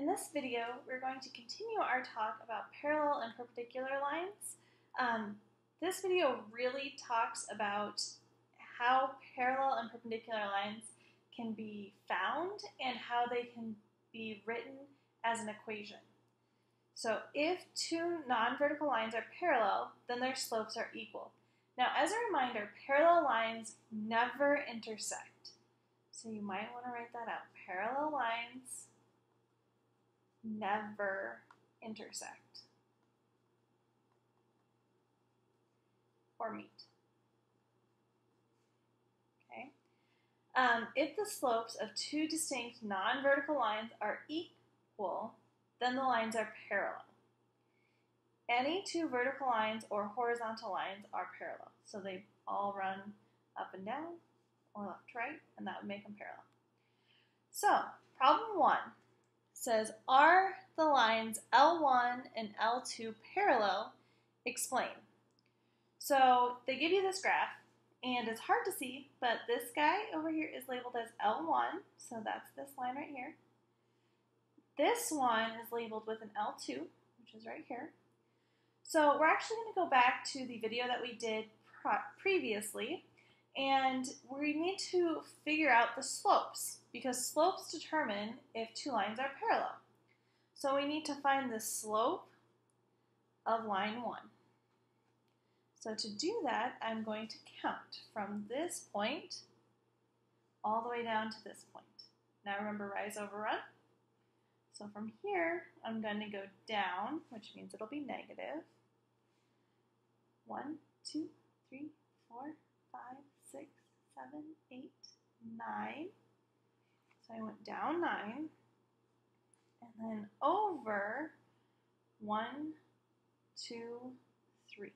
In this video, we're going to continue our talk about parallel and perpendicular lines. This video really talks about how parallel and perpendicular lines can be found and how they can be written as an equation. So if two non-vertical lines are parallel, then their slopes are equal. Now, as a reminder, parallel lines never intersect. So you might want to write that out. Parallel lines never intersect or meet. Okay. If the slopes of two distinct non-vertical lines are equal, then the lines are parallel. Any two vertical lines or horizontal lines are parallel. So they all run up and down or left to right, and that would make them parallel. So, problem 1 says, are the lines L1 and L2 parallel? Explain. So they give you this graph, and it's hard to see, but this guy over here is labeled as L1, so that's this line right here. This one is labeled with an L2, which is right here. So we're actually going to go back to the video that we did previously, and we need to figure out the slopes, because slopes determine if two lines are parallel. So we need to find the slope of line 1. So to do that, I'm going to count from this point all the way down to this point. Now remember, rise over run. So from here, I'm going to go down, which means it'll be negative. 1, 2, 3, 4, 5, 6, 7, 8, 9. So I went down 9, and then over 1, 2, 3.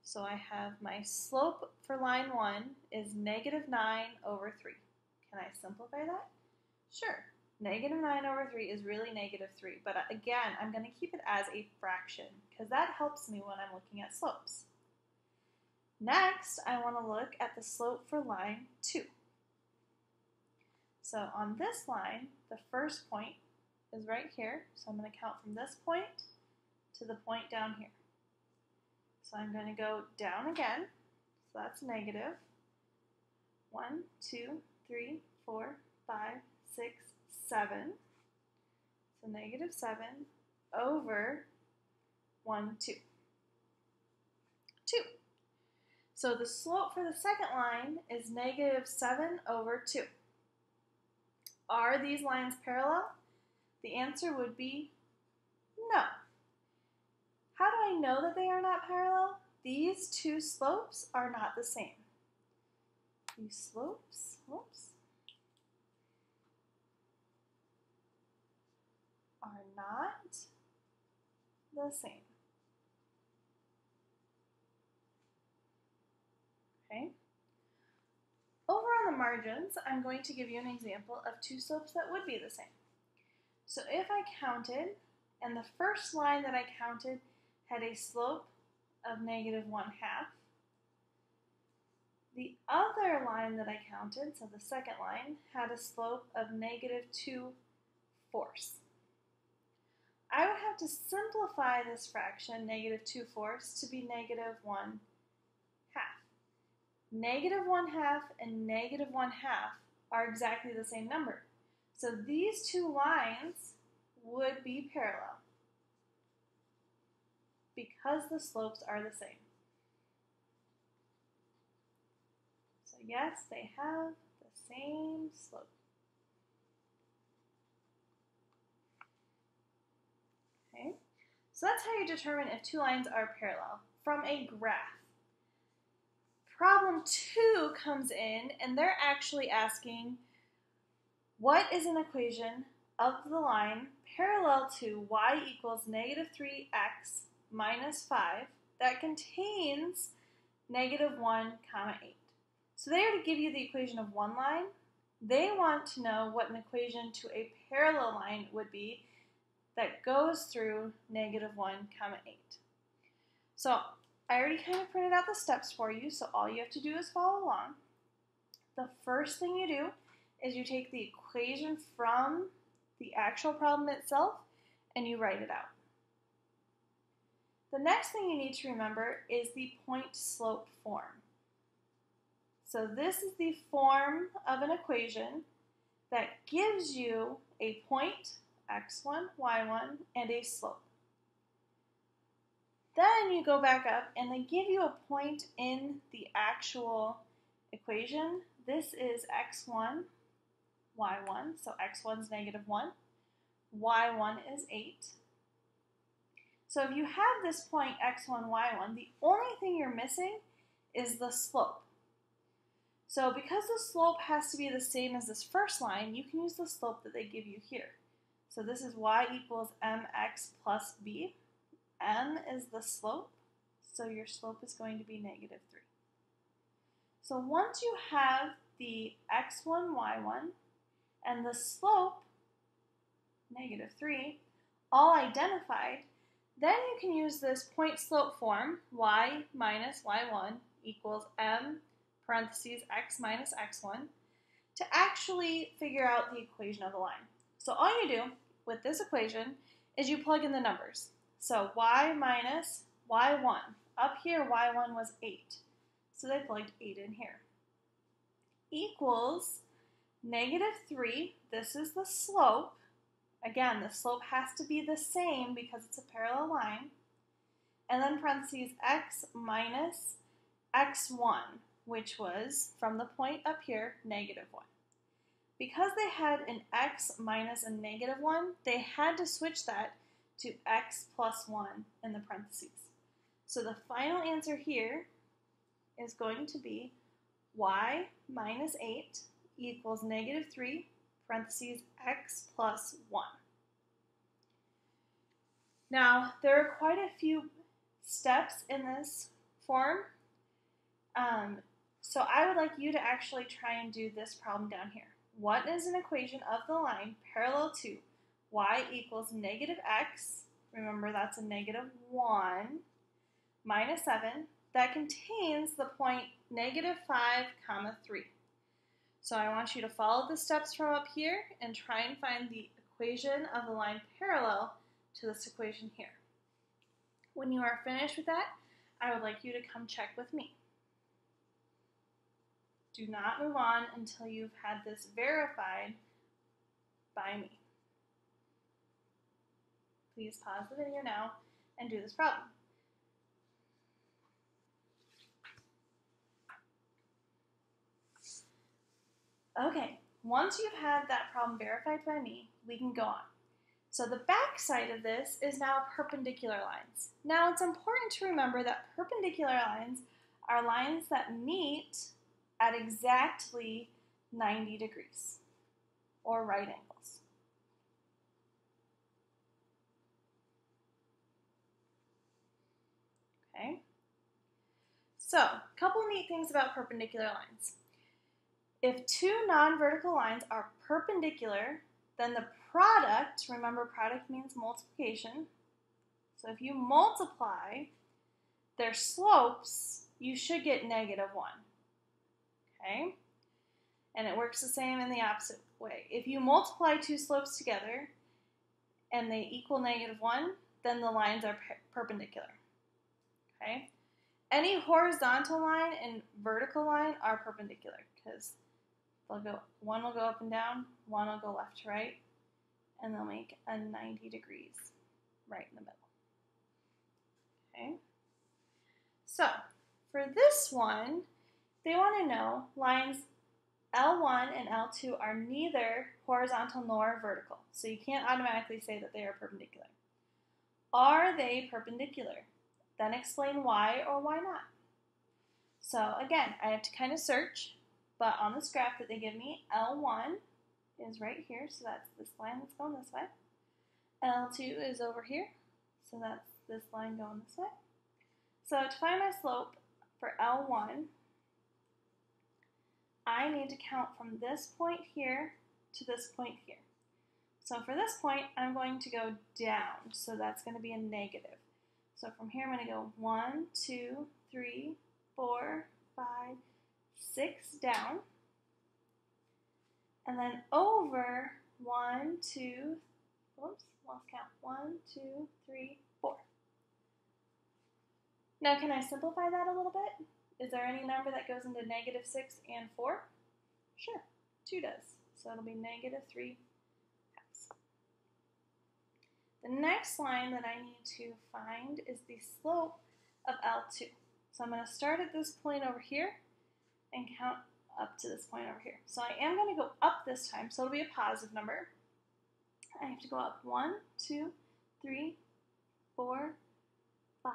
So I have my slope for line 1 is negative 9 over 3. Can I simplify that? Sure. Negative 9 over 3 is really negative 3, but again, I'm going to keep it as a fraction because that helps me when I'm looking at slopes. Next, I want to look at the slope for line 2. So on this line, the first point is right here, so I'm going to count from this point to the point down here. So I'm going to go down again, so that's negative. 1, 2, 3, 4, 5, 6, 7. So negative 7 over 1, 2. 2. So the slope for the second line is negative 7 over 2. Are these lines parallel? The answer would be no. How do I know that they are not parallel? These two slopes are not the same. These slopes, are not the same. Okay. Over on the margins, I'm going to give you an example of two slopes that would be the same. So if I counted, and the first line that I counted had a slope of negative 1/2, the other line that I counted, so the second line, had a slope of negative 2/4. I would have to simplify this fraction, negative 2/4, to be negative 1/2. Negative 1/2 and negative 1/2 are exactly the same number. So these two lines would be parallel because the slopes are the same. So yes, they have the same slope. Okay, so that's how you determine if two lines are parallel from a graph. Problem 2 comes in, and they're actually asking, what is an equation of the line parallel to y equals negative 3x minus 5 that contains negative 1, 8? So they already give you the equation of one line. They want to know what an equation to a parallel line would be that goes through negative 1, 8. So I already kind of printed out the steps for you, so all you have to do is follow along. The first thing you do is you take the equation from the actual problem itself, and you write it out. The next thing you need to remember is the point-slope form. So this is the form of an equation that gives you a point, x1, y1, and a slope. Then you go back up and they give you a point in the actual equation. This is x1, y1, so x1 is -1, y1 is 8. So if you have this point x1, y1, the only thing you're missing is the slope. So because the slope has to be the same as this first line, you can use the slope that they give you here. So this is y equals mx plus b. M is the slope, so your slope is going to be -3. So once you have the x1, y1, and the slope, -3, all identified, then you can use this point-slope form, y minus y1 equals m parentheses x minus x1, to actually figure out the equation of the line. So all you do with this equation is you plug in the numbers. So y minus y1, up here y1 was 8, so they plugged 8 in here, equals -3, this is the slope. Again, the slope has to be the same because it's a parallel line, and then parentheses x minus x1, which was, from the point up here, -1. Because they had an x minus a -1, they had to switch that to x plus 1 in the parentheses. So the final answer here is going to be y minus 8 equals -3, parentheses x plus 1. Now, there are quite a few steps in this form, so I would like you to actually try and do this problem down here. What is an equation of the line parallel to y equals -x, remember that's a -1, minus 7, that contains the point -5, 3. So I want you to follow the steps from up here and try and find the equation of the line parallel to this equation here. When you are finished with that, I would like you to come check with me. Do not move on until you've had this verified by me. Please pause the video now and do this problem. Okay, once you've had that problem verified by me, we can go on. So the back side of this is now perpendicular lines. Now it's important to remember that perpendicular lines are lines that meet at exactly 90 degrees, or right angles. Okay? So, a couple neat things about perpendicular lines. If two non-vertical lines are perpendicular, then the product, remember product means multiplication, so if you multiply their slopes, you should get -1. Okay? And it works the same in the opposite way. If you multiply two slopes together and they equal -1, then the lines are perpendicular. Okay? Any horizontal line and vertical line are perpendicular because one will go up and down, one will go left to right, and they'll make a 90 degrees right in the middle. Okay? So, for this one, they want to know lines L1 and L2 are neither horizontal nor vertical, so you can't automatically say that they are perpendicular. Are they perpendicular? Then explain why or why not. So again, I have to kind of search, but on this graph that they give me, L1 is right here, so that's this line that's going this way. L2 is over here, so that's this line going this way. So to find my slope for L1, I need to count from this point here to this point here. So for this point, I'm going to go down, so that's going to be a negative. So from here, I'm going to go 1, 2, 3, 4, 5, 6 down, and then over 1, 2, oops, lost count. 1, 2, 3, 4. Now, can I simplify that a little bit? Is there any number that goes into negative 6 and 4? Sure, 2 does. So it'll be negative 3 halves. The next line that I need to find is the slope of L2. So I'm going to start at this point over here and count up to this point over here. So I am going to go up this time, so it'll be a positive number. I have to go up 1, 2, 3, 4, 5,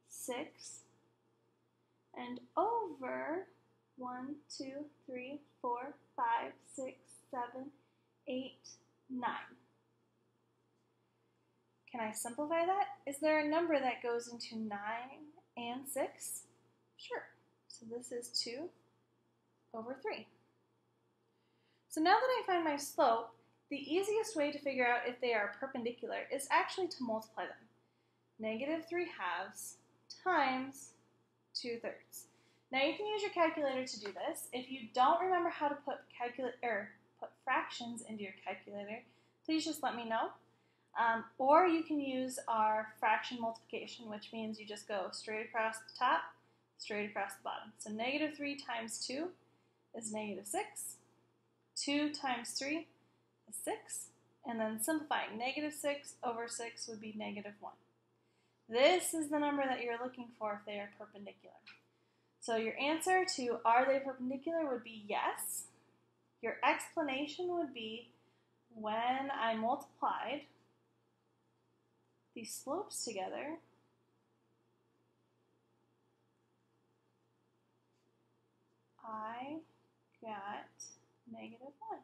6, and over 1, 2, 3, 4, 5, 6, 7, 8, 9. Can I simplify that? Is there a number that goes into 9 and 6? Sure. So this is 2 over 3. So now that I find my slope, the easiest way to figure out if they are perpendicular is actually to multiply them. Negative 3 halves times 2 thirds. Now you can use your calculator to do this. If you don't remember how to put fractions into your calculator, please just let me know. Or you can use our fraction multiplication, which means you just go straight across the top, straight across the bottom. So negative 3 times 2 is negative 6. 2 times 3 is 6. And then simplifying, negative 6 over 6 would be negative 1. This is the number that you're looking for if they are perpendicular. So your answer to are they perpendicular would be yes. Your explanation would be when I multiplied these slopes together, I got negative 1.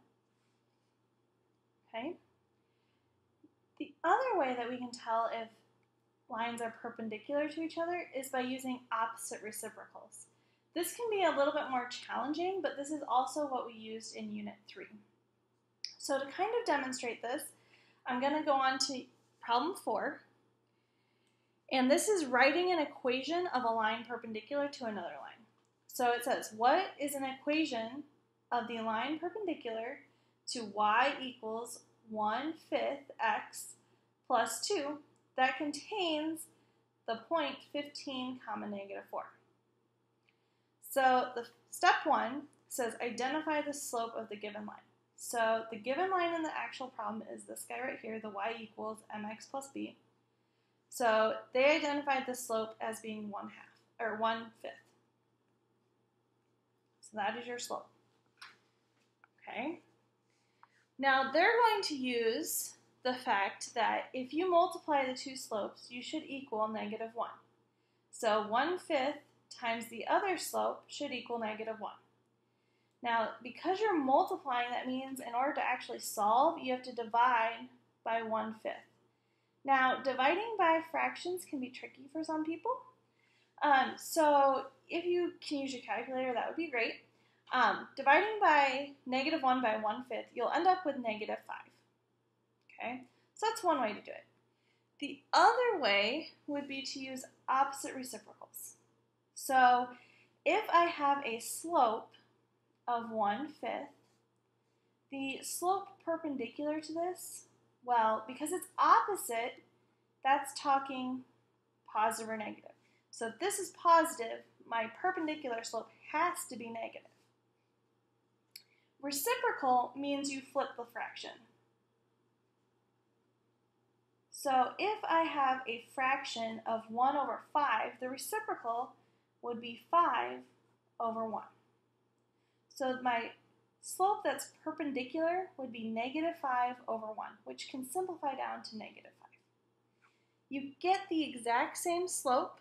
Okay? The other way that we can tell if lines are perpendicular to each other is by using opposite reciprocals. This can be a little bit more challenging, but this is also what we used in Unit 3. So to kind of demonstrate this, I'm going to go on to problem 4. And this is writing an equation of a line perpendicular to another line. So it says, what is an equation of the line perpendicular to y equals 1/5 x plus 2 that contains the point 15, negative 4. So the step 1 says identify the slope of the given line. So the given line in the actual problem is this guy right here, the y equals mx plus b. So they identified the slope as being 1/2 or 1/5. So that is your slope. Okay. Now they're going to use the fact that if you multiply the two slopes, you should equal negative 1. So 1/5 times the other slope should equal negative 1. Now, because you're multiplying, that means in order to actually solve, you have to divide by 1/5. Now, dividing by fractions can be tricky for some people. So if you can use your calculator, that would be great. Dividing by negative 1 by 1/5, you'll end up with negative 5. Okay, so that's one way to do it. The other way would be to use opposite reciprocals. So if I have a slope of 1/5, the slope perpendicular to this, well, because it's opposite, that's talking positive or negative. So if this is positive, my perpendicular slope has to be negative. Reciprocal means you flip the fraction. So if I have a fraction of 1 over 5, the reciprocal would be 5 over 1. So my slope that's perpendicular would be negative 5 over 1, which can simplify down to negative 5. You get the exact same slope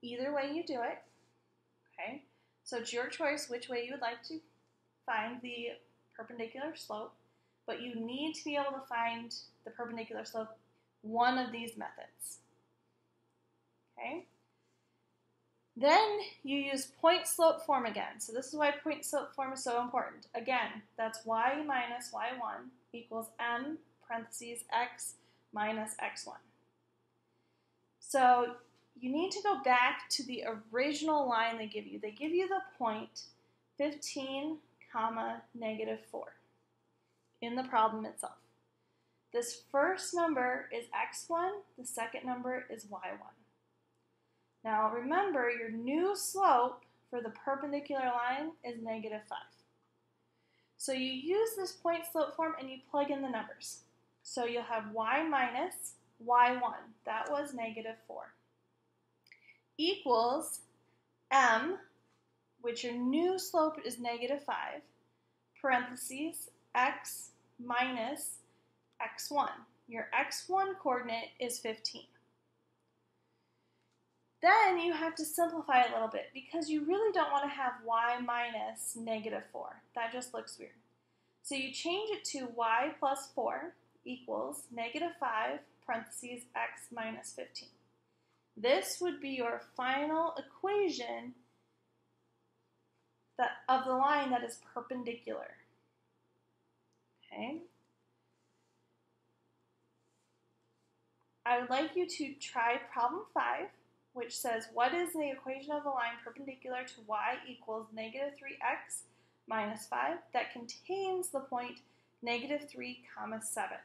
either way you do it. Okay, so it's your choice which way you would like to find the perpendicular slope, but you need to be able to find the perpendicular slope one of these methods. Okay. Then you use point slope form again. So this is why point slope form is so important. Again, that's y minus y1 equals m parentheses x minus x1. So you need to go back to the original line they give you. They give you the point 15, negative 4. in the problem itself. This first number is x1, the second number is y1. Now remember, your new slope for the perpendicular line is -5. So you use this point slope form and you plug in the numbers. So you'll have y minus y1, that was -4, equals m, which your new slope is -5, parentheses, x minus x1. Your x1 coordinate is 15. Then you have to simplify a little bit because you really don't want to have y minus -4. That just looks weird. So you change it to y plus 4 equals -5 parentheses x minus 15. This would be your final equation of the line that is perpendicular. Okay. I would like you to try problem 5, which says, what is the equation of a line perpendicular to y equals -3x minus 5 that contains the point -3, 7?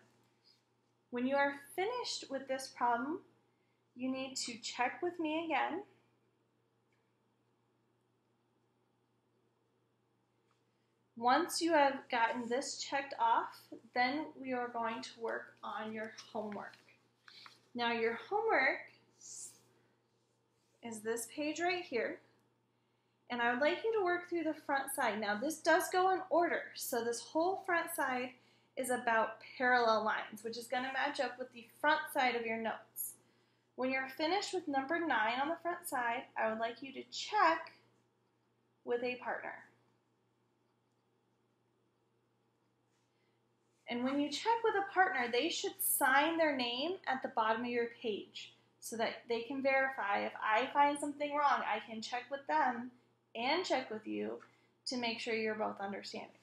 When you are finished with this problem, you need to check with me again. Once you have gotten this checked off, then we are going to work on your homework. Now your homework is this page right here, and I would like you to work through the front side. Now this does go in order, so this whole front side is about parallel lines, which is going to match up with the front side of your notes. When you're finished with number 9 on the front side, I would like you to check with a partner. And when you check with a partner, they should sign their name at the bottom of your page so that they can verify. If I find something wrong, I can check with them and check with you to make sure you're both understanding.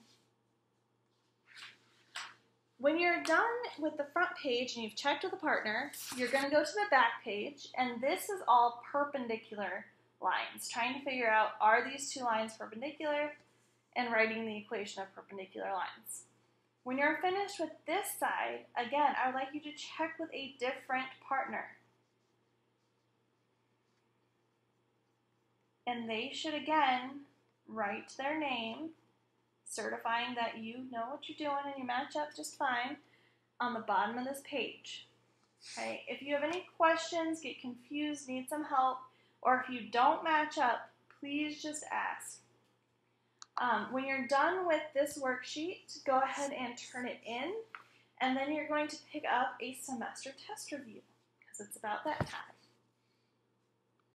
When you're done with the front page and you've checked with a partner, you're going to go to the back page, and this is all perpendicular lines, trying to figure out, are these two lines perpendicular, and writing the equation of perpendicular lines. When you're finished with this side, again, I would like you to check with a different partner. And they should, again, write their name, certifying that you know what you're doing and you match up just fine, on the bottom of this page. Okay? If you have any questions, get confused, need some help, or if you don't match up, please just ask. When you're done with this worksheet, go ahead and turn it in, and then you're going to pick up a semester test review because it's about that time.